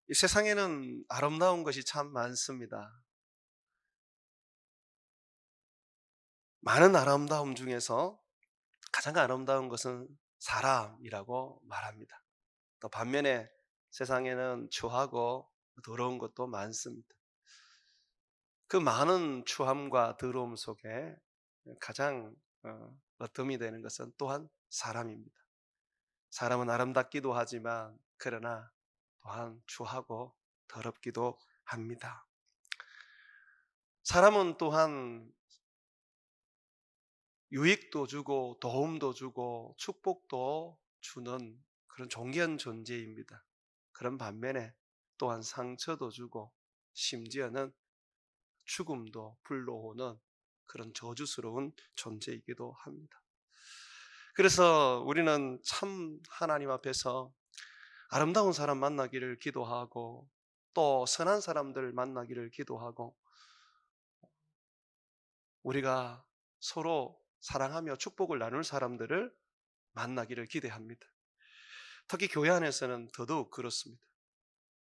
이 세상에는 아름다운 것이 참 많습니다. 많은 아름다움 중에서 가장 아름다운 것은 사람이라고 말합니다. 또 반면에 세상에는 추하고 더러운 것도 많습니다. 그 많은 추함과 더러움 속에 가장 어둠이 되는 것은 또한 사람입니다. 사람은 아름답기도 하지만 그러나 또한 추하고 더럽기도 합니다. 사람은 또한 유익도 주고 도움도 주고 축복도 주는 그런 존귀한 존재입니다. 그런 반면에 또한 상처도 주고 심지어는 죽음도 불러오는 그런 저주스러운 존재이기도 합니다. 그래서 우리는 참 하나님 앞에서 아름다운 사람 만나기를 기도하고 또 선한 사람들 만나기를 기도하고 우리가 서로 사랑하며 축복을 나눌 사람들을 만나기를 기대합니다. 특히 교회 안에서는 더더욱 그렇습니다.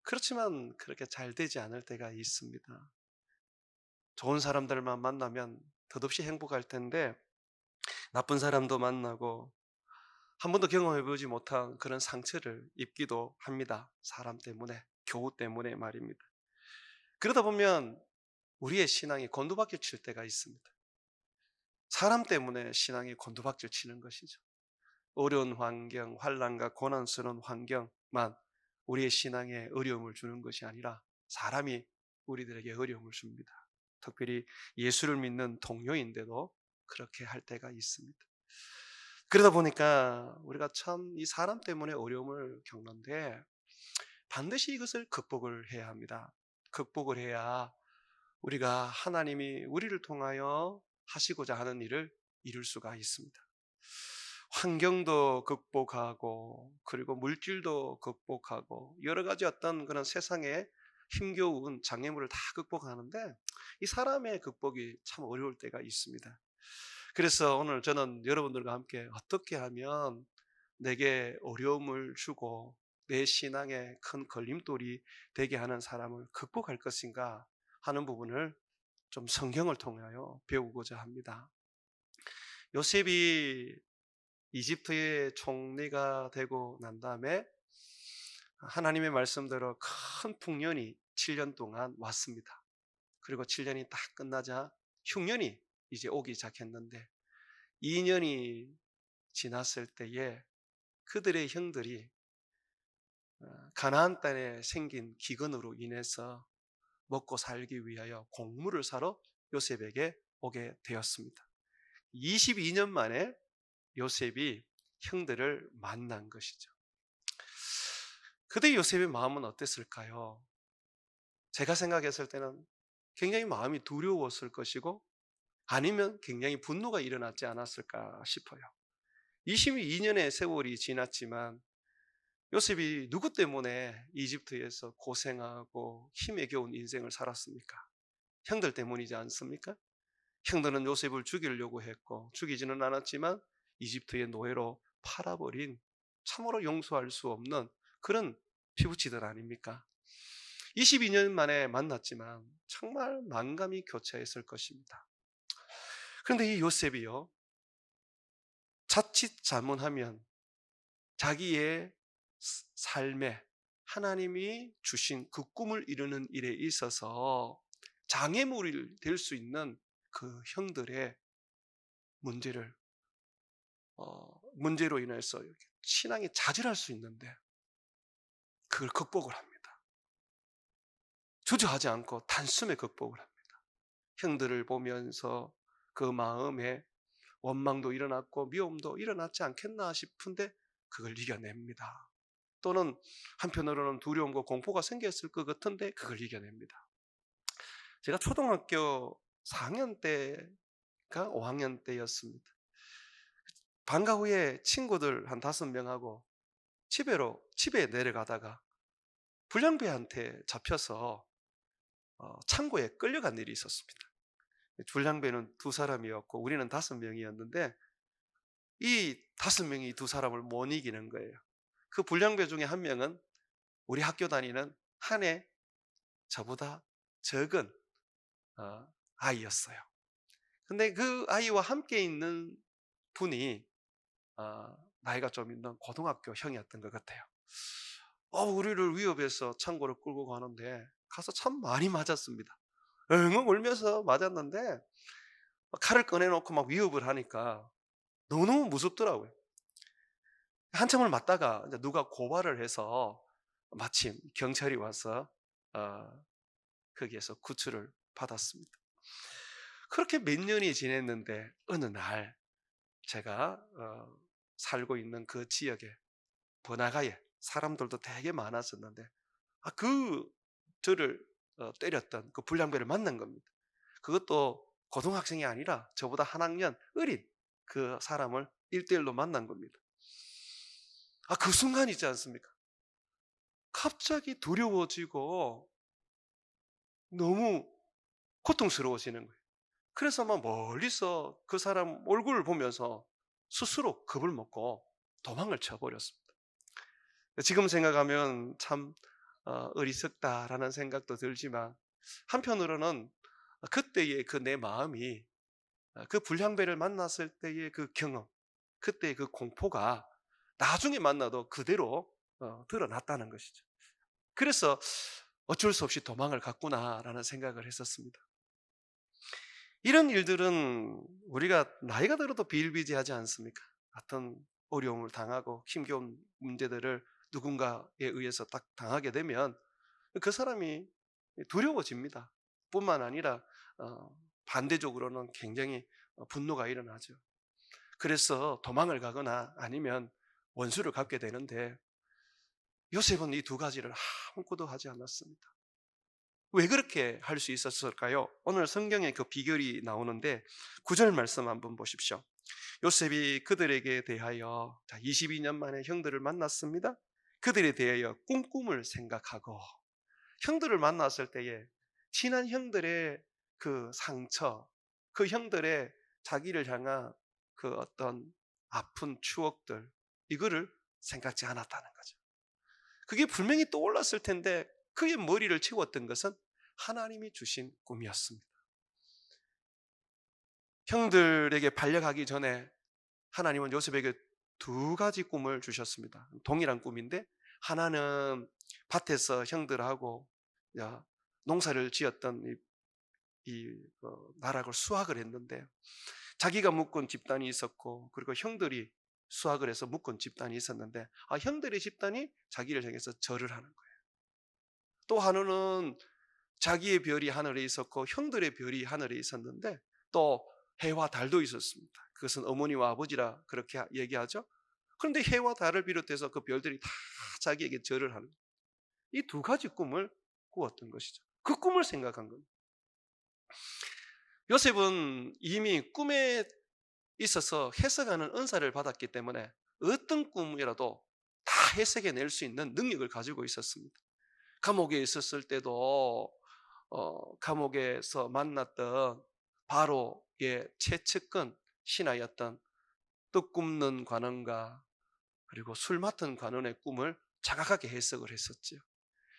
그렇지만 그렇게 잘 되지 않을 때가 있습니다. 좋은 사람들만 만나면 덧없이 행복할 텐데 나쁜 사람도 만나고 한 번도 경험해보지 못한 그런 상처를 입기도 합니다. 사람 때문에, 교우 때문에 말입니다. 그러다 보면 우리의 신앙이 곤두박질 칠 때가 있습니다. 사람 때문에 신앙이 곤두박질 치는 것이죠. 어려운 환경, 환난과 고난스러운 환경만 우리의 신앙에 어려움을 주는 것이 아니라 사람이 우리들에게 어려움을 줍니다. 특별히 예수를 믿는 동료인데도 그렇게 할 때가 있습니다. 그러다 보니까 우리가 참 이 사람 때문에 어려움을 겪는데 반드시 이것을 극복을 해야 합니다. 극복을 해야 우리가 하나님이 우리를 통하여 하시고자 하는 일을 이룰 수가 있습니다. 환경도 극복하고 그리고 물질도 극복하고 여러 가지 어떤 그런 세상에 힘겨운 장애물을 다 극복하는데 이 사람의 극복이 참 어려울 때가 있습니다. 그래서 오늘 저는 여러분들과 함께 어떻게 하면 내게 어려움을 주고 내 신앙에 큰 걸림돌이 되게 하는 사람을 극복할 것인가 하는 부분을 좀 성경을 통하여 배우고자 합니다. 요셉이 이집트의 총리가 되고 난 다음에 하나님의 말씀대로 큰 풍년이 7년 동안 왔습니다. 그리고 7년이 딱 끝나자 흉년이 이제 오기 시작했는데 2년이 지났을 때에 그들의 형들이 가나안 땅에 생긴 기근으로 인해서 먹고 살기 위하여 곡물을 사러 요셉에게 오게 되었습니다. 22년 만에 요셉이 형들을 만난 것이죠. 그때 요셉의 마음은 어땠을까요? 제가 생각했을 때는 굉장히 마음이 두려웠을 것이고 아니면 굉장히 분노가 일어났지 않았을까 싶어요. 22년의 세월이 지났지만 요셉이 누구 때문에 이집트에서 고생하고 힘에 겨운 인생을 살았습니까? 형들 때문이지 않습니까? 형들은 요셉을 죽이려고 했고 죽이지는 않았지만 이집트의 노예로 팔아버린 참으로 용서할 수 없는 그런 피부치들 아닙니까? 22년 만에 만났지만 정말 만감이 교차했을 것입니다. 그런데 이 요셉이요, 자칫 잘못하면 자기의 삶에 하나님이 주신 그 꿈을 이루는 일에 있어서 장애물이 될 수 있는 그 형들의 문제를 문제로 인해서 신앙이 좌절할 수 있는데 그걸 극복을 합니다. 주저하지 않고 단숨에 극복을 합니다. 형들을 보면서 그 마음에 원망도 일어났고 미움도 일어났지 않겠나 싶은데 그걸 이겨냅니다. 또는 한편으로는 두려움과 공포가 생겼을 것 같은데 그걸 이겨냅니다. 제가 초등학교 4학년 때가 5학년 때였습니다. 방과 후에 친구들 한 5명하고 집에 내려가다가 불량배한테 잡혀서 창고에 끌려간 일이 있었습니다. 불량배는 2사람이었고 우리는 5명이었는데 이 5명이 2사람을 못 이기는 거예요. 그 불량배 중에 한 명은 우리 학교 다니는 한 해 저보다 적은 아이였어요. 근데 그 아이와 함께 있는 분이 나이가 좀 있는 고등학교 형이었던 것 같아요. 우리를 위협해서 창고를 끌고 가는데 가서 참 많이 맞았습니다. 엉엉 울면서 맞았는데 칼을 꺼내놓고 막 위협을 하니까 너무너무 무섭더라고요. 한참을 맞다가 이제 누가 고발을 해서 마침 경찰이 와서 어, 거기에서 구출을 받았습니다. 그렇게 몇 년이 지냈는데 어느 날 제가 살고 있는 그 지역에 번화가에 사람들도 되게 많았었는데 그 저를 때렸던 그 불량배를 만난 겁니다. 그것도 고등학생이 아니라 저보다 한 학년 어린 그 사람을 1대1로 만난 겁니다. 그 순간 있지 않습니까? 갑자기 두려워지고 너무 고통스러워지는 거예요. 그래서 막 멀리서 그 사람 얼굴을 보면서 스스로 겁을 먹고 도망을 쳐버렸습니다. 지금 생각하면 참 어리석다라는 생각도 들지만 한편으로는 그때의 그 내 마음이 그 불량배를 만났을 때의 그 경험, 그때의 그 공포가 나중에 만나도 그대로 드러났다는 것이죠. 그래서 어쩔 수 없이 도망을 갔구나라는 생각을 했었습니다. 이런 일들은 우리가 나이가 들어도 비일비재하지 않습니까? 어떤 어려움을 당하고 힘겨운 문제들을 누군가에 의해서 딱 당하게 되면 그 사람이 두려워집니다. 뿐만 아니라 반대적으로는 굉장히 분노가 일어나죠. 그래서 도망을 가거나 아니면 원수를 갚게 되는데 요셉은 이 두 가지를 아무것도 하지 않았습니다. 왜 그렇게 할 수 있었을까요? 오늘 성경에 그 비결이 나오는데 9절 말씀 한번 보십시오. 요셉이 그들에게 대하여 22년 만에 형들을 만났습니다. 그들에 대하여 꿈을 생각하고 형들을 만났을 때에 친한 형들의 그 상처, 그 형들의 자기를 향한 그 어떤 아픈 추억들, 이거를 생각지 않았다는 거죠. 그게 분명히 떠올랐을 텐데 그의 머리를 채웠던 것은 하나님이 주신 꿈이었습니다. 형들에게 발려가기 전에 하나님은 요셉에게 두 가지 꿈을 주셨습니다. 동일한 꿈인데 하나는 밭에서 형들하고 농사를 지었던 나락을 수확을 했는데 자기가 묶은 집단이 있었고 그리고 형들이 수확을 해서 묶은 집단이 있었는데 형들의 집단이 자기를 향해서 절을 하는 거예요. 또 하나는 자기의 별이 하늘에 있었고 형들의 별이 하늘에 있었는데 또 해와 달도 있었습니다. 그것은 어머니와 아버지라 그렇게 얘기하죠. 그런데 해와 달을 비롯해서 그 별들이 다 자기에게 절을 하는 이 두 가지 꿈을 꾸었던 것이죠. 그 꿈을 생각한 겁니다. 요셉은 이미 꿈에 있어서 해석하는 은사를 받았기 때문에 어떤 꿈이라도 다 해석해낼 수 있는 능력을 가지고 있었습니다. 감옥에 있었을 때도 감옥에서 만났던 바로의 최측근 신하였던 떡 굽는 관원과 그리고 술 맡은 관원의 꿈을 정확하게 해석을 했었죠.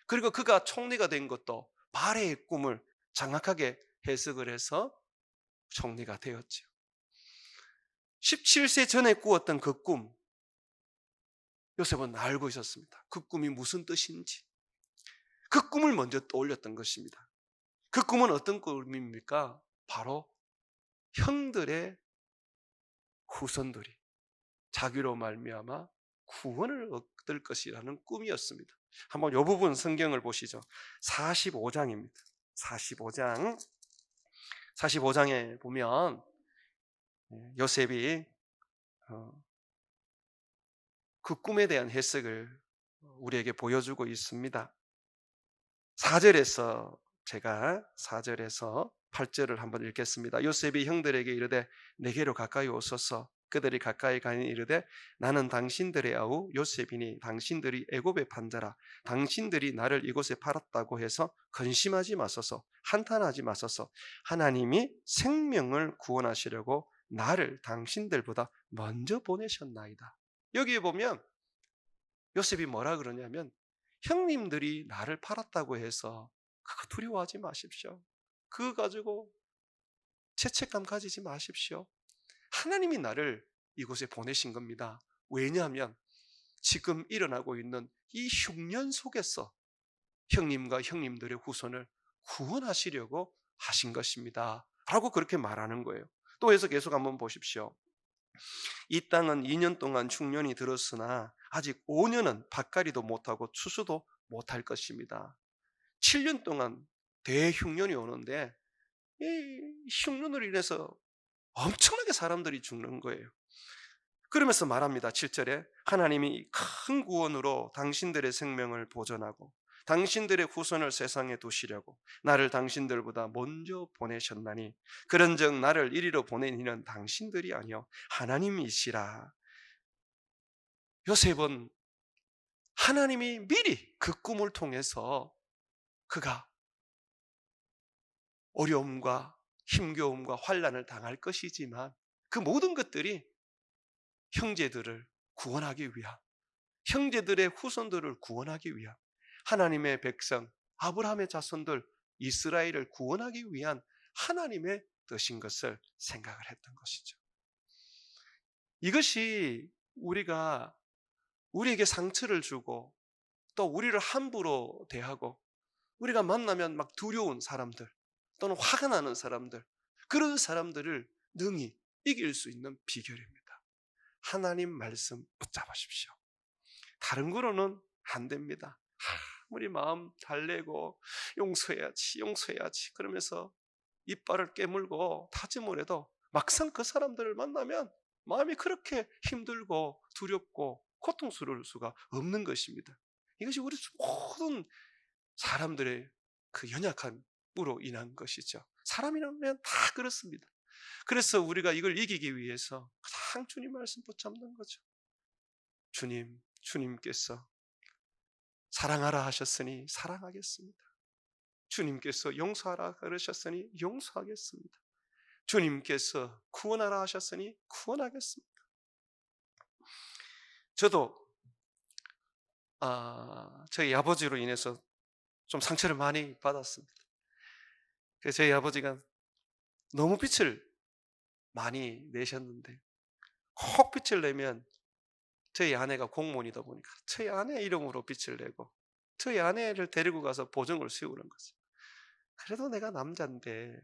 그리고 그가 총리가 된 것도 바레의 꿈을 정확하게 해석을 해서 총리가 되었죠. 17세 전에 꾸었던 그 꿈, 요셉은 알고 있었습니다. 그 꿈이 무슨 뜻인지. 그 꿈을 먼저 떠올렸던 것입니다. 그 꿈은 어떤 꿈입니까? 바로 형들의 후손들이 자기로 말미암아 구원을 얻을 것이라는 꿈이었습니다. 한번 이 부분 성경을 보시죠. 45장입니다. 45장에 보면 요셉이 그 꿈에 대한 해석을 우리에게 보여주고 있습니다. 4절에서 제가 4절에서 8절을 한번 읽겠습니다. 요셉이 형들에게 이르되 내게로 가까이 오소서. 그들이 가까이 가니 이르되 나는 당신들의 아우 요셉이니 당신들이 애굽의 판자라. 당신들이 나를 이곳에 팔았다고 해서 근심하지 마소서. 한탄하지 마소서. 하나님이 생명을 구원하시려고 나를 당신들보다 먼저 보내셨나이다. 여기에 보면 요셉이 뭐라 그러냐면 형님들이 나를 팔았다고 해서 그거 두려워하지 마십시오. 그거 가지고 죄책감 가지지 마십시오. 하나님이 나를 이곳에 보내신 겁니다. 왜냐하면 지금 일어나고 있는 이 흉년 속에서 형님과 형님들의 후손을 구원하시려고 하신 것입니다. 라고 그렇게 말하는 거예요. 또 해서 계속 한번 보십시오. 이 땅은 2년 동안 흉년이 들었으나 아직 5년은 밭갈이도 못하고 추수도 못할 것입니다. 7년 동안 대흉년이 오는데 이 흉년으로 인해서 엄청나게 사람들이 죽는 거예요. 그러면서 말합니다. 7절에 하나님이 큰 구원으로 당신들의 생명을 보존하고 당신들의 후손을 세상에 두시려고 나를 당신들보다 먼저 보내셨나니 그런즉 나를 이리로 보낸 이는 당신들이 아니요 하나님이시라. 요셉은 하나님이 미리 그 꿈을 통해서 그가 어려움과 힘겨움과 환난을 당할 것이지만 그 모든 것들이 형제들을 구원하기 위함, 형제들의 후손들을 구원하기 위함, 하나님의 백성 아브라함의 자손들 이스라엘을 구원하기 위한 하나님의 뜻인 것을 생각을 했던 것이죠. 이것이 우리에게 상처를 주고 또 우리를 함부로 대하고 우리가 만나면 막 두려운 사람들 또는 화가 나는 사람들, 그런 사람들을 능히 이길 수 있는 비결입니다. 하나님 말씀 붙잡으십시오. 다른 거로는 안 됩니다. 우리 마음 달래고 용서해야지 그러면서 이빨을 깨물고 다짐을 해도 막상 그 사람들을 만나면 마음이 그렇게 힘들고 두렵고 고통스러울 수가 없는 것입니다. 이것이 우리 모든 사람들의 그 연약함으로 인한 것이죠. 사람이라면 다 그렇습니다. 그래서 우리가 이걸 이기기 위해서 가장 주님 말씀 붙잡는 거죠. 주님께서 사랑하라 하셨으니 사랑하겠습니다. 주님께서 용서하라 그러셨으니 용서하겠습니다. 주님께서 구원하라 하셨으니 구원하겠습니다. 저도 저희 아버지로 인해서 좀 상처를 많이 받았습니다. 그래서 저희 아버지가 너무 빛을 많이 내셨는데 꼭 빛을 내면 저희 아내가 공무원이다 보니까 저희 아내 이름으로 빛을 내고 저희 아내를 데리고 가서 보증을 세우는 거죠. 그래도 내가 남자인데,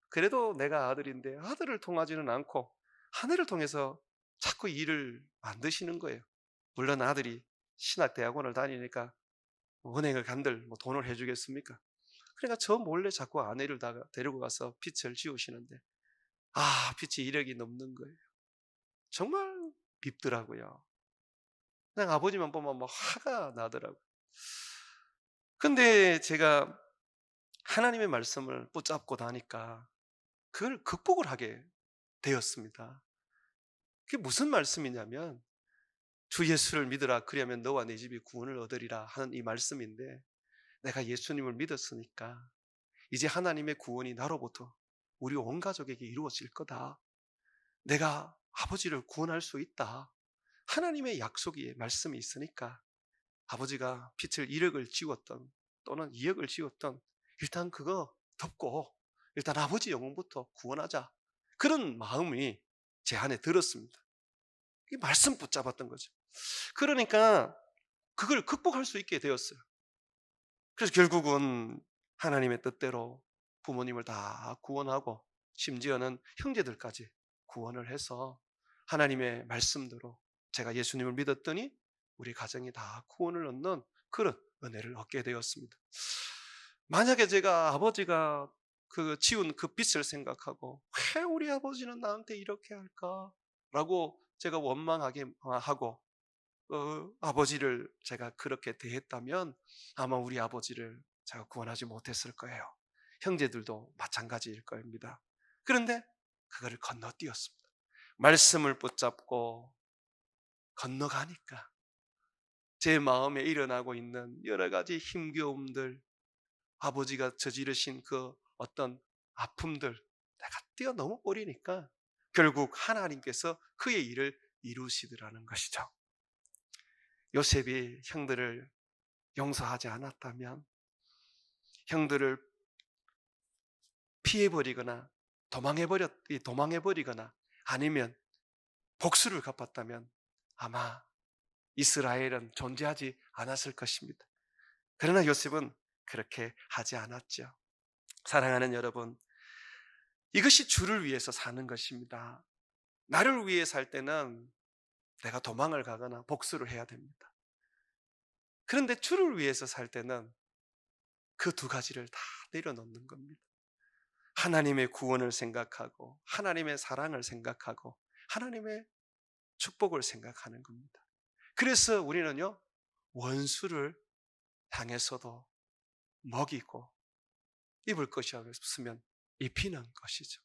그래도 내가 아들인데 아들을 통하지는 않고 아내를 통해서 자꾸 일을 만드시는 거예요. 물론 아들이 신학대학원을 다니니까 은행을 간들 뭐 돈을 해주겠습니까? 그러니까 저 몰래 자꾸 아내를 데리고 가서 빚을 지우시는데 빚이 1억이 넘는 거예요. 정말 밉더라고요. 그냥 아버지만 보면 막 화가 나더라고요. 근데 제가 하나님의 말씀을 붙잡고 나니까 그걸 극복을 하게 되었습니다. 그게 무슨 말씀이냐면 주 예수를 믿으라 그리하면 너와 네 집이 구원을 얻으리라 하는 이 말씀인데, 내가 예수님을 믿었으니까 이제 하나님의 구원이 나로부터 우리 온 가족에게 이루어질 거다. 내가 아버지를 구원할 수 있다. 하나님의 약속이 말씀이 있으니까 아버지가 빚을 1억을 지웠던 또는 2억을 지웠던 일단 그거 덮고 일단 아버지 영혼부터 구원하자. 그런 마음이 제 안에 들었습니다. 이 말씀 붙잡았던 거죠. 그러니까 그걸 극복할 수 있게 되었어요. 그래서 결국은 하나님의 뜻대로 부모님을 다 구원하고 심지어는 형제들까지 구원을 해서 하나님의 말씀대로 제가 예수님을 믿었더니 우리 가정이 다 구원을 얻는 그런 은혜를 얻게 되었습니다. 만약에 제가 아버지가 그 지운 그 빚을 생각하고 왜 우리 아버지는 나한테 이렇게 할까라고 제가 원망하게 하고 아버지를 제가 그렇게 대했다면 아마 우리 아버지를 제가 구원하지 못했을 거예요. 형제들도 마찬가지일 겁니다. 그런데 그거를 건너뛰었습니다. 말씀을 붙잡고 건너가니까 제 마음에 일어나고 있는 여러 가지 힘겨움들, 아버지가 저지르신 그 어떤 아픔들 내가 뛰어넘어 버리니까 결국 하나님께서 그의 일을 이루시더라는 것이죠. 요셉이 형들을 용서하지 않았다면, 형들을 피해버리거나 도망해버리거나 아니면 복수를 갚았다면 아마 이스라엘은 존재하지 않았을 것입니다. 그러나 요셉은 그렇게 하지 않았죠. 사랑하는 여러분, 이것이 주를 위해서 사는 것입니다. 나를 위해 살 때는 내가 도망을 가거나 복수를 해야 됩니다. 그런데 주를 위해서 살 때는 그 두 가지를 다 내려놓는 겁니다. 하나님의 구원을 생각하고 하나님의 사랑을 생각하고 하나님의 축복을 생각하는 겁니다. 그래서 우리는요, 원수를 향해서도 먹이고 입을 것이 없으면 입히는 것이죠.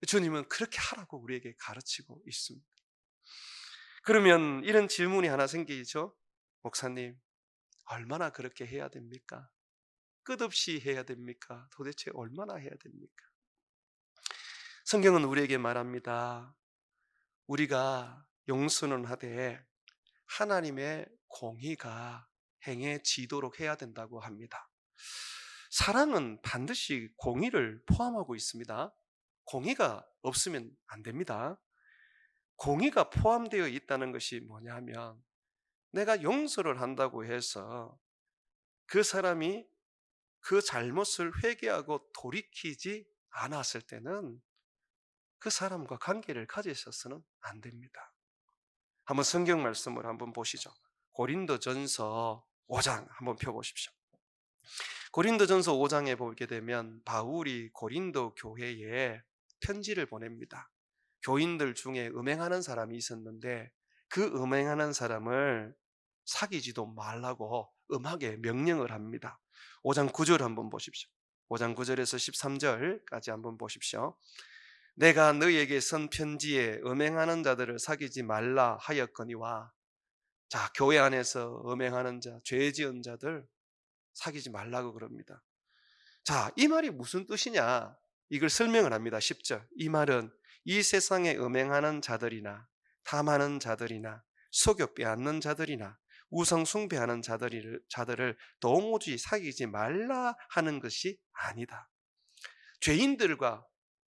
주님은 그렇게 하라고 우리에게 가르치고 있습니다. 그러면 이런 질문이 하나 생기죠. 목사님, 얼마나 그렇게 해야 됩니까? 끝없이 해야 됩니까? 도대체 얼마나 해야 됩니까? 성경은 우리에게 말합니다. 우리가 용서는 하되 하나님의 공의가 행해지도록 해야 된다고 합니다. 사랑은 반드시 공의를 포함하고 있습니다. 공의가 없으면 안 됩니다. 공의가 포함되어 있다는 것이 뭐냐 하면, 내가 용서를 한다고 해서 그 사람이 그 잘못을 회개하고 돌이키지 않았을 때는 그 사람과 관계를 가지셔서는 안 됩니다. 한번 성경 말씀을 한번 보시죠. 고린도전서 5장 한번 펴보십시오. 고린도전서 5장에 보게 되면 바울이 고린도 교회에 편지를 보냅니다. 교인들 중에 음행하는 사람이 있었는데 그 음행하는 사람을 사귀지도 말라고 엄하게 명령을 합니다. 5장 9절 한번 보십시오. 5장 9절에서 13절까지 한번 보십시오. 내가 너희에게 쓴 편지에 음행하는 자들을 사귀지 말라 하였거니와. 자, 교회 안에서 음행하는 자, 죄 지은 자들 사귀지 말라고 그럽니다. 자, 이 말이 무슨 뜻이냐? 이걸 설명을 합니다. 10절. 이 말은 이 세상에 음행하는 자들이나 탐하는 자들이나 속여 빼앗는 자들이나 우상 숭배하는 자들을 도무지 사귀지 말라 하는 것이 아니다. 죄인들과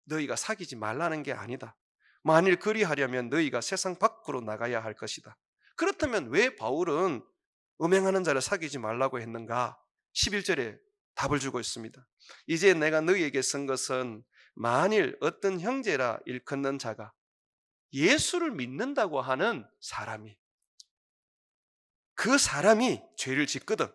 너희가 사귀지 말라는 게 아니다. 만일 그리하려면 너희가 세상 밖으로 나가야 할 것이다. 그렇다면 왜 바울은 음행하는 자를 사귀지 말라고 했는가? 11절에 답을 주고 있습니다. 이제 내가 너희에게 쓴 것은 만일 어떤 형제라 일컫는 자가 예수를 믿는다고 하는 사람이, 그 사람이 죄를 짓거든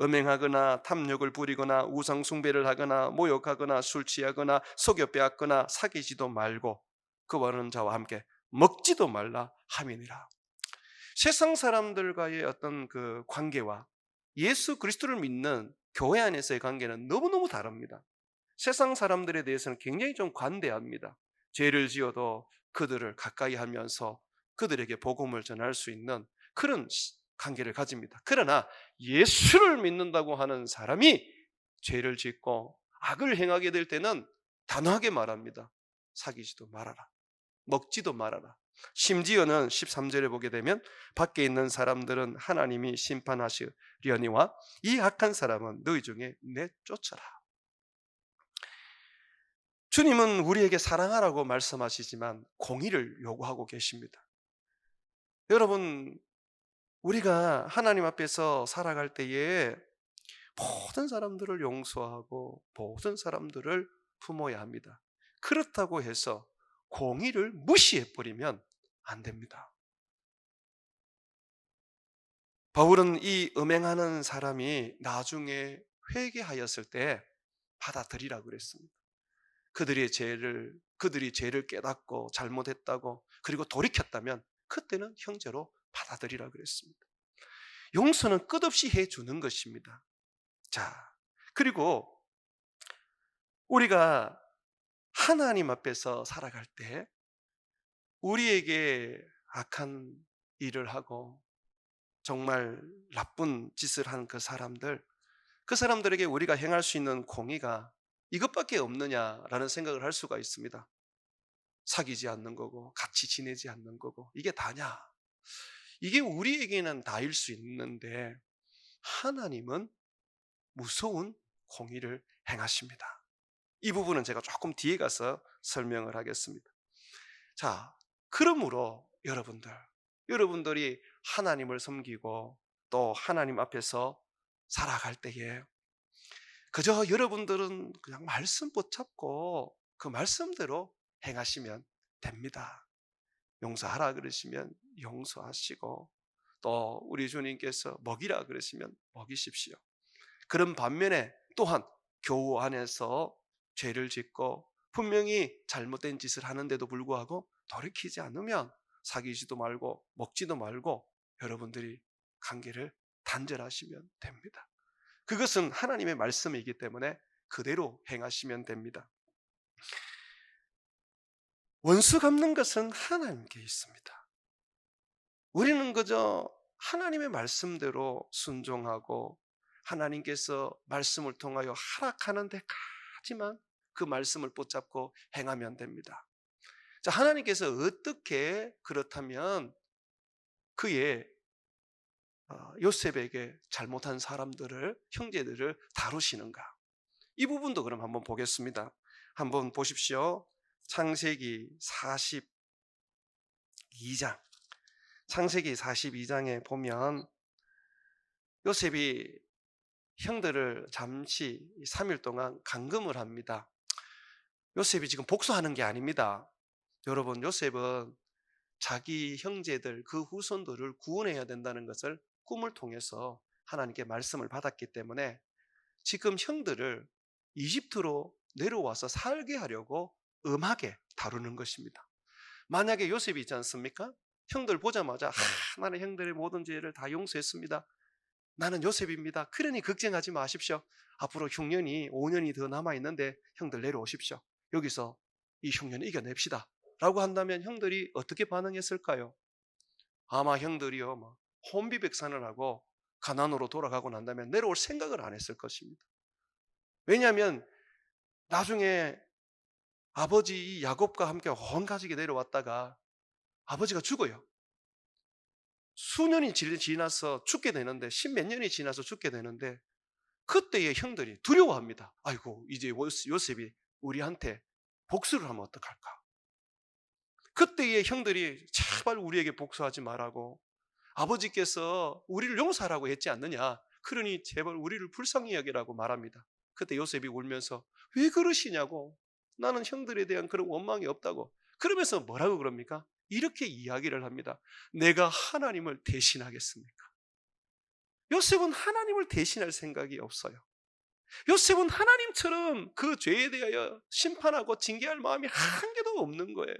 음행하거나 탐욕을 부리거나 우상 숭배를 하거나 모욕하거나 술 취하거나 속여 빼앗거나 사귀지도 말고 그와는 자와 함께 먹지도 말라 함이니라. 세상 사람들과의 어떤 그 관계와 예수 그리스도를 믿는 교회 안에서의 관계는 너무너무 다릅니다. 세상 사람들에 대해서는 굉장히 좀 관대합니다. 죄를 지어도 그들을 가까이 하면서 그들에게 복음을 전할 수 있는 그런 관계를 가집니다. 그러나 예수를 믿는다고 하는 사람이 죄를 짓고 악을 행하게 될 때는 단호하게 말합니다. 사귀지도 말아라. 먹지도 말아라. 심지어는 13절에 보게 되면 밖에 있는 사람들은 하나님이 심판하시려니와 이 악한 사람은 너희 중에 내쫓아라. 주님은 우리에게 사랑하라고 말씀하시지만 공의를 요구하고 계십니다. 여러분, 우리가 하나님 앞에서 살아갈 때에 모든 사람들을 용서하고 모든 사람들을 품어야 합니다. 그렇다고 해서 공의를 무시해버리면 안 됩니다. 바울은 이 음행하는 사람이 나중에 회개하였을 때 받아들이라고 그랬습니다. 그들이 죄를 깨닫고 잘못했다고 그리고 돌이켰다면 그때는 형제로 받아들이라고 그랬습니다. 용서는 끝없이 해주는 것입니다. 자, 그리고 우리가 하나님 앞에서 살아갈 때 우리에게 악한 일을 하고 정말 나쁜 짓을 한 그 사람들에게 우리가 행할 수 있는 공의가 이것밖에 없느냐라는 생각을 할 수가 있습니다. 사귀지 않는 거고 같이 지내지 않는 거고 이게 다냐? 이게 우리에게는 다일 수 있는데 하나님은 무서운 공의를 행하십니다. 이 부분은 제가 조금 뒤에 가서 설명을 하겠습니다. 자, 그러므로 여러분들이 하나님을 섬기고 또 하나님 앞에서 살아갈 때에 그저 여러분들은 그냥 말씀 붙잡고 그 말씀대로 행하시면 됩니다. 용서하라 그러시면 용서하시고 또 우리 주님께서 먹이라 그러시면 먹이십시오. 그런 반면에 또한 교우 안에서 죄를 짓고 분명히 잘못된 짓을 하는데도 불구하고 돌이키지 않으면 사귀지도 말고 먹지도 말고 여러분들이 관계를 단절하시면 됩니다. 그것은 하나님의 말씀이기 때문에 그대로 행하시면 됩니다. 원수 갚는 것은 하나님께 있습니다. 우리는 그저 하나님의 말씀대로 순종하고 하나님께서 말씀을 통하여 하락하는 데까지만 그 말씀을 붙잡고 행하면 됩니다. 자, 하나님께서 어떻게 그렇다면 그의 요셉에게 잘못한 사람들을, 형제들을 다루시는가? 이 부분도 그럼 한번 보겠습니다. 한번 보십시오. 창세기 42장. 창세기 42장에 보면 요셉이 형들을 잠시 3일 동안 감금을 합니다. 요셉이 지금 복수하는 게 아닙니다. 여러분, 요셉은 자기 형제들, 그 후손들을 구원해야 된다는 것을 꿈을 통해서 하나님께 말씀을 받았기 때문에 지금 형들을 이집트로 내려와서 살게 하려고 엄하게 다루는 것입니다. 만약에 요셉이 있지 않습니까? 형들 보자마자 나는 형들의 모든 죄를 다 용서했습니다. 나는 요셉입니다. 그러니 걱정하지 마십시오. 앞으로 흉년이 5년이 더 남아있는데 형들 내려오십시오. 여기서 이 흉년을 이겨냅시다 라고 한다면 형들이 어떻게 반응했을까요? 아마 형들이요 혼비백산을 하고 가나안으로 돌아가고 난다면 내려올 생각을 안 했을 것입니다. 왜냐하면 나중에 아버지 야곱과 함께 온 가족이 내려왔다가 아버지가 죽어요. 수년이 지나서 죽게 되는데, 십몇 년이 지나서 죽게 되는데, 그때의 형들이 두려워합니다. 아이고, 이제 요셉이 우리한테 복수를 하면 어떡할까? 그때의 형들이 제발 우리에게 복수하지 말라고, 아버지께서 우리를 용서하라고 했지 않느냐, 그러니 제발 우리를 불쌍히 여기라고 말합니다. 그때 요셉이 울면서 왜 그러시냐고, 나는 형들에 대한 그런 원망이 없다고. 그러면서 뭐라고 그럽니까? 이렇게 이야기를 합니다. 내가 하나님을 대신하겠습니까? 요셉은 하나님을 대신할 생각이 없어요. 요셉은 하나님처럼 그 죄에 대하여 심판하고 징계할 마음이 한 개도 없는 거예요.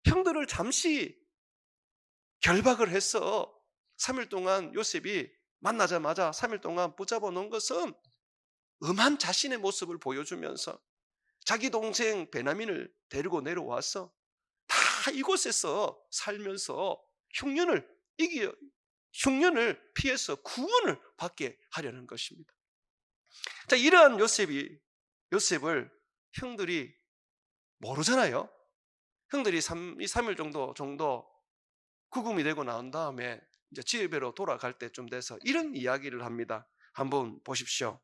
형들을 잠시 결박을 해서 3일 동안 요셉이 만나자마자 3일 동안 붙잡아 놓은 것은 엄한 자신의 모습을 보여주면서 자기 동생 베냐민을 데리고 내려와서 다 이곳에서 살면서 흉년을 피해서 구원을 받게 하려는 것입니다. 자, 이러한 요셉을 형들이 모르잖아요. 형들이 3일 정도 구금이 되고 나온 다음에 이제 집으로 돌아갈 때쯤 돼서 이런 이야기를 합니다. 한번 보십시오.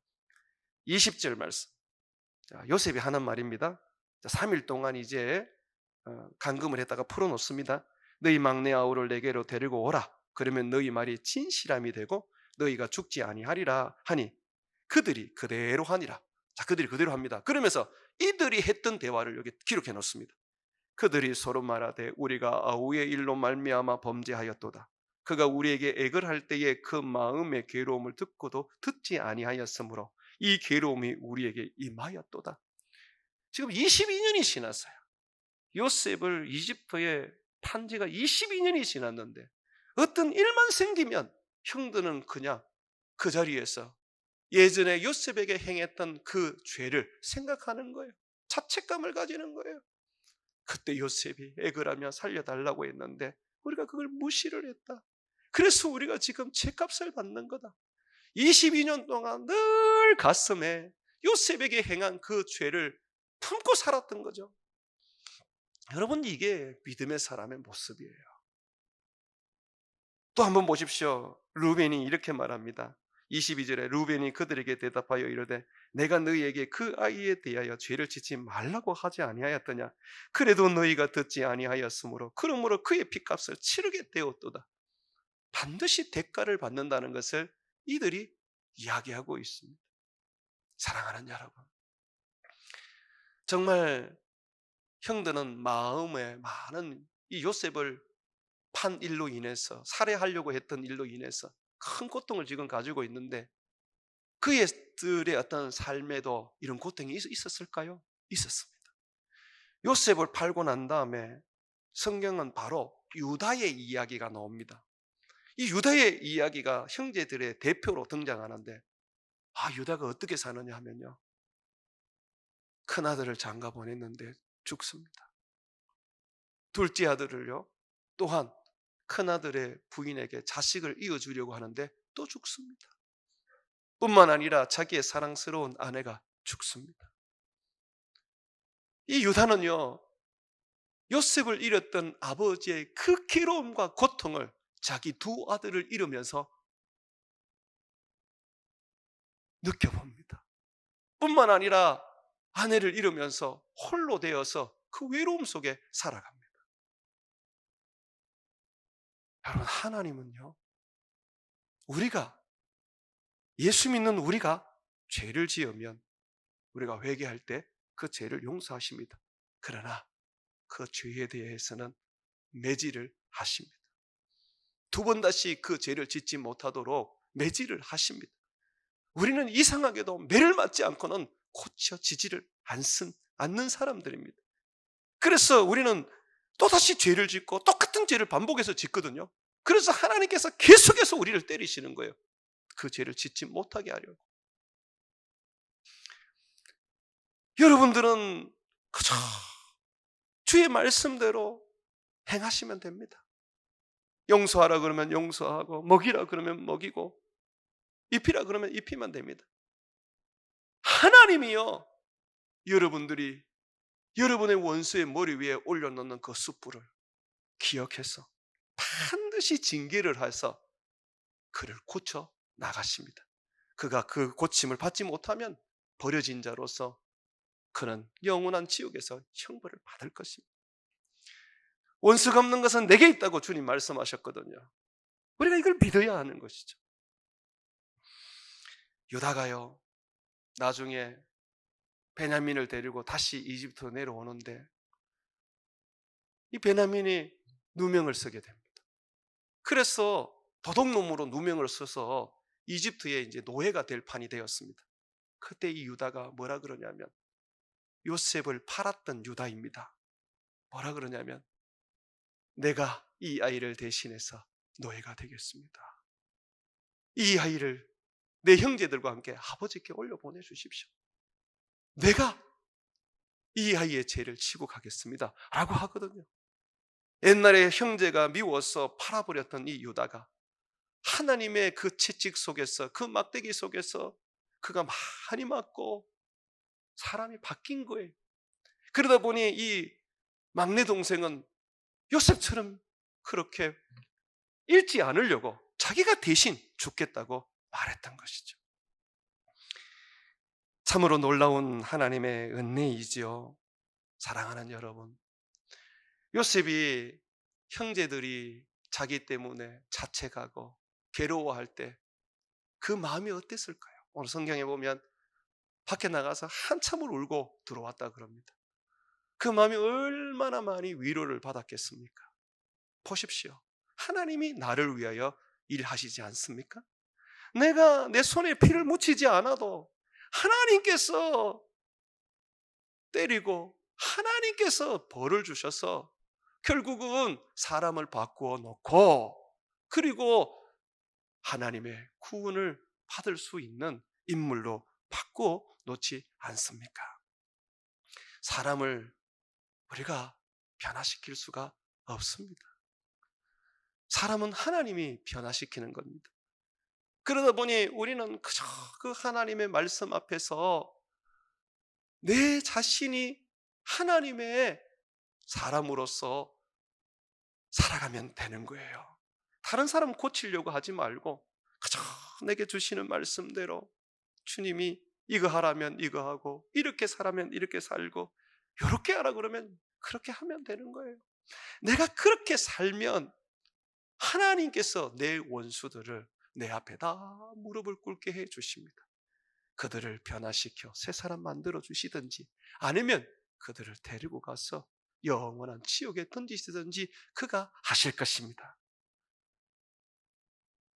20절 말씀. 자, 요셉이 하는 말입니다. 자, 3일 동안 이제 감금을 했다가 풀어놓습니다. 너희 막내 아우를 내게로 데리고 오라. 그러면 너희 말이 진실함이 되고 너희가 죽지 아니하리라 하니 그들이 그대로 하니라. 자, 그들이 그대로 합니다. 그러면서 이들이 했던 대화를 여기 기록해 놓습니다. 그들이 서로 말하되 우리가 아우의 일로 말미암아 범죄하였도다. 그가 우리에게 액을 할 때에 그 마음의 괴로움을 듣고도 듣지 아니하였으므로 이 괴로움이 우리에게 임하였도다. 지금 22년이 지났어요. 요셉을 이집트에 판 지가 22년이 지났는데 어떤 일만 생기면 형들은 그냥 그 자리에서 예전에 요셉에게 행했던 그 죄를 생각하는 거예요. 자책감을 가지는 거예요. 그때 요셉이 액을 하며 살려달라고 했는데 우리가 그걸 무시를 했다. 그래서 우리가 지금 죄값을 받는 거다. 22년 동안 늘 가슴에 요셉에게 행한 그 죄를 품고 살았던 거죠. 여러분, 이게 믿음의 사람의 모습이에요. 또 한번 보십시오. 루벤이 이렇게 말합니다. 22절에 루벤이 그들에게 대답하여 이르되 내가 너희에게 그 아이에 대하여 죄를 짓지 말라고 하지 아니하였더냐. 그래도 너희가 듣지 아니하였으므로 그러므로 그의 핏값을 치르게 되었도다. 반드시 대가를 받는다는 것을 이들이 이야기하고 있습니다. 사랑하는 여러분, 정말 형들은 마음에 많은 이 요셉을 판 일로 인해서, 살해하려고 했던 일로 인해서 큰 고통을 지금 가지고 있는데, 그들의 어떤 삶에도 이런 고통이 있었을까요? 있었습니다. 요셉을 팔고 난 다음에 성경은 바로 유다의 이야기가 나옵니다. 이 유다의 이야기가 형제들의 대표로 등장하는데, 유다가 어떻게 사느냐 하면요, 큰아들을 장가 보냈는데 죽습니다. 둘째 아들을요, 또한 큰아들의 부인에게 자식을 이어주려고 하는데 또 죽습니다. 뿐만 아니라 자기의 사랑스러운 아내가 죽습니다. 이 유다는요, 요셉을 잃었던 아버지의 그 괴로움과 고통을 자기 두 아들을 잃으면서 느껴봅니다. 뿐만 아니라 아내를 잃으면서 홀로 되어서 그 외로움 속에 살아갑니다. 여러분, 하나님은요, 우리가, 예수 믿는 우리가 죄를 지으면 우리가 회개할 때 그 죄를 용서하십니다. 그러나 그 죄에 대해서는 매질을 하십니다. 두 번 다시 그 죄를 짓지 못하도록 매질을 하십니다. 우리는 이상하게도 매를 맞지 않고는 고쳐지지를 않는 사람들입니다. 그래서 우리는 또다시 죄를 짓고 똑같은 죄를 반복해서 짓거든요. 그래서 하나님께서 계속해서 우리를 때리시는 거예요. 그 죄를 짓지 못하게 하려고. 여러분들은 그저 주의 말씀대로 행하시면 됩니다. 용서하라 그러면 용서하고, 먹이라 그러면 먹이고, 입히라 그러면 입히면 됩니다. 하나님이요, 여러분들이 여러분의 원수의 머리 위에 올려놓는 그 숯불을 기억해서 반드시 징계를 해서 그를 고쳐 나가십니다. 그가 그 고침을 받지 못하면 버려진 자로서 그는 영원한 지옥에서 형벌을 받을 것입니다. 원수 갚는 것은 내게 있다고 주님 말씀하셨거든요. 우리가 이걸 믿어야 하는 것이죠. 유다가요, 나중에 베냐민을 데리고 다시 이집트로 내려오는데 이 베냐민이 누명을 쓰게 됩니다. 그래서 도둑놈으로 누명을 써서 이집트의 이제 노예가 될 판이 되었습니다. 그때 이 유다가 뭐라 그러냐면, 요셉을 팔았던 유다입니다. 뭐라 그러냐면, 내가 이 아이를 대신해서 노예가 되겠습니다. 이 아이를 내 형제들과 함께 아버지께 올려 보내주십시오. 내가 이 아이의 죄를 치고 가겠습니다 라고 하거든요. 옛날에 형제가 미워서 팔아버렸던 이 유다가 하나님의 그 채찍 속에서, 그 막대기 속에서 그가 많이 맞고 사람이 바뀐 거예요. 그러다 보니 이 막내 동생은 요셉처럼 그렇게 잃지 않으려고 자기가 대신 죽겠다고 말했던 것이죠. 참으로 놀라운 하나님의 은혜이지요. 사랑하는 여러분, 요셉이 형제들이 자기 때문에 자책하고 괴로워할 때 그 마음이 어땠을까요? 오늘 성경에 보면 밖에 나가서 한참을 울고 들어왔다 그럽니다. 그 마음이 얼마나 많이 위로를 받았겠습니까? 보십시오. 하나님이 나를 위하여 일하시지 않습니까? 내가 내 손에 피를 묻히지 않아도 하나님께서 때리고 하나님께서 벌을 주셔서 결국은 사람을 바꾸어 놓고, 그리고 하나님의 구원을 받을 수 있는 인물로 바꾸어 놓지 않습니까? 사람을 우리가 변화시킬 수가 없습니다. 사람은 하나님이 변화시키는 겁니다. 그러다 보니 우리는 그저 그 하나님의 말씀 앞에서 내 자신이 하나님의 사람으로서 살아가면 되는 거예요. 다른 사람 고치려고 하지 말고 그저 내게 주시는 말씀대로 주님이 이거 하라면 이거 하고 이렇게 살라면 이렇게 살고 이렇게 하라 그러면 그렇게 하면 되는 거예요. 내가 그렇게 살면 하나님께서 내 원수들을 내 앞에 다 무릎을 꿇게 해 주십니다. 그들을 변화시켜 새 사람 만들어 주시든지 아니면 그들을 데리고 가서 영원한 지옥에 던지시든지 그가 하실 것입니다.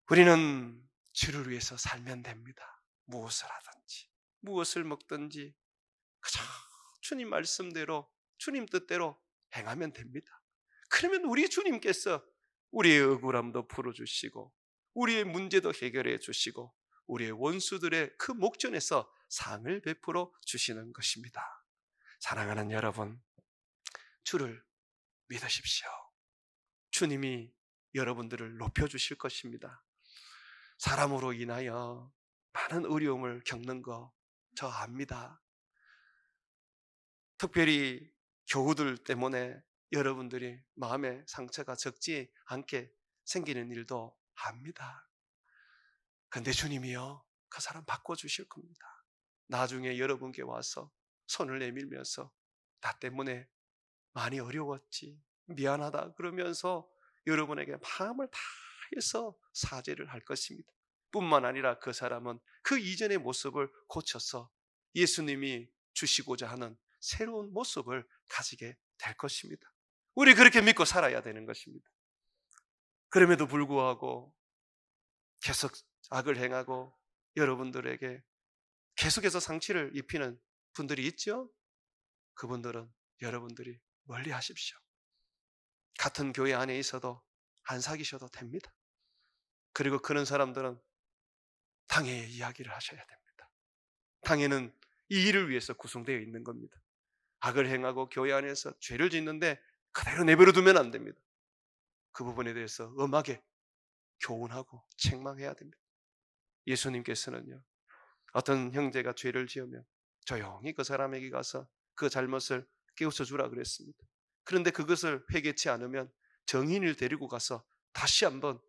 우리는 주를 위해서 살면 됩니다. 무엇을 하든지 무엇을 먹든지 그저 주님 말씀대로 주님 뜻대로 행하면 됩니다. 그러면 우리 주님께서 우리의 억울함도 풀어주시고 우리의 문제도 해결해 주시고 우리의 원수들의 그 목전에서 상을 베풀어 주시는 것입니다. 사랑하는 여러분, 주를 믿으십시오. 주님이 여러분들을 높여주실 것입니다. 사람으로 인하여 많은 어려움을 겪는 거 저 압니다. 특별히 교우들 때문에 여러분들이 마음의 상처가 적지 않게 생기는 일도 압니다. 근데 주님이요, 그 사람 바꿔주실 겁니다. 나중에 여러분께 와서 손을 내밀면서 나 때문에 많이 어려웠지, 미안하다 그러면서 여러분에게 마음을 다해서 사죄를 할 것입니다. 뿐만 아니라 그 사람은 그 이전의 모습을 고쳐서 예수님이 주시고자 하는 새로운 모습을 가지게 될 것입니다. 우리 그렇게 믿고 살아야 되는 것입니다. 그럼에도 불구하고 계속 악을 행하고 여러분들에게 계속해서 상처를 입히는 분들이 있죠? 그분들은 여러분들이 멀리 하십시오. 같은 교회 안에 있어도 안 사귀셔도 됩니다. 그리고 그런 사람들은 당회에 이야기를 하셔야 됩니다. 당회는 이 일을 위해서 구성되어 있는 겁니다. 악을 행하고 교회 안에서 죄를 짓는데 그대로 내버려 두면 안 됩니다. 그 부분에 대해서 엄하게 교훈하고 책망해야 됩니다. 예수님께서는요, 어떤 형제가 죄를 지으면 조용히 그 사람에게 가서 그 잘못을 깨우쳐 주라 그랬습니다. 그런데 그것을 회개치 않으면 정인을 데리고 가서 다시 한번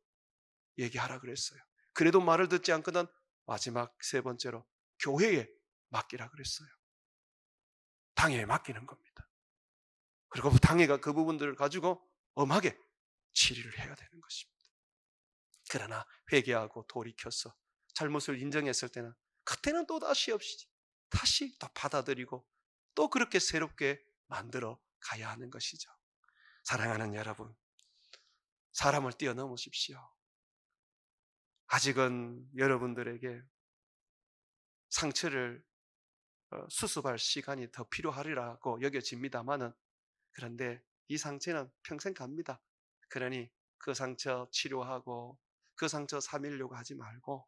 얘기하라 그랬어요. 그래도 말을 듣지 않거든 마지막 세 번째로 교회에 맡기라 그랬어요. 당회에 맡기는 겁니다. 그리고 당회가 그 부분들을 가지고 엄하게 치리를 해야 되는 것입니다. 그러나 회개하고 돌이켜서 잘못을 인정했을 때는 그때는 또 다시 또 받아들이고 또 그렇게 새롭게 만들어 가야 하는 것이죠. 사랑하는 여러분, 사람을 뛰어넘으십시오. 아직은 여러분들에게 상처를 수습할 시간이 더 필요하리라고 여겨집니다만은 그런데 이 상처는 평생 갑니다. 그러니 그 상처 치료하고 그 상처 사밀려고 하지 말고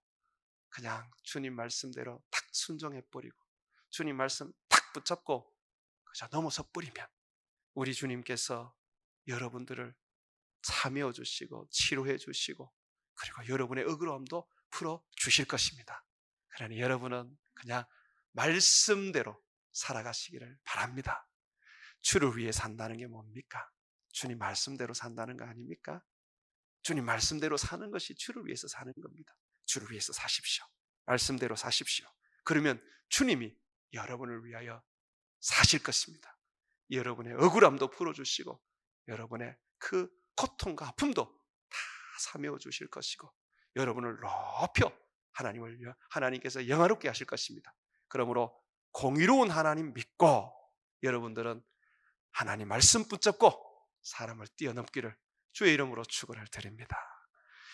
그냥 주님 말씀대로 탁 순종해버리고 주님 말씀 탁 붙잡고 그저 넘어서 버리면 우리 주님께서 여러분들을 참여 주시고 치료해 주시고 그리고 여러분의 억울함도 풀어 주실 것입니다. 그러니 여러분은 그냥 말씀대로 살아가시기를 바랍니다. 주를 위해 산다는 게 뭡니까? 주님 말씀대로 산다는 거 아닙니까? 주님 말씀대로 사는 것이 주를 위해서 사는 겁니다. 주를 위해서 사십시오. 말씀대로 사십시오. 그러면 주님이 여러분을 위하여 사실 것입니다. 여러분의 억울함도 풀어주시고 여러분의 그 고통과 아픔도 다 사메어 주실 것이고 여러분을 높여 하나님을 위하여 하나님께서 영화롭게 하실 것입니다. 그러므로 공의로운 하나님 믿고 여러분들은 하나님 말씀 붙잡고 사람을 뛰어넘기를 주의 이름으로 축원을 드립니다.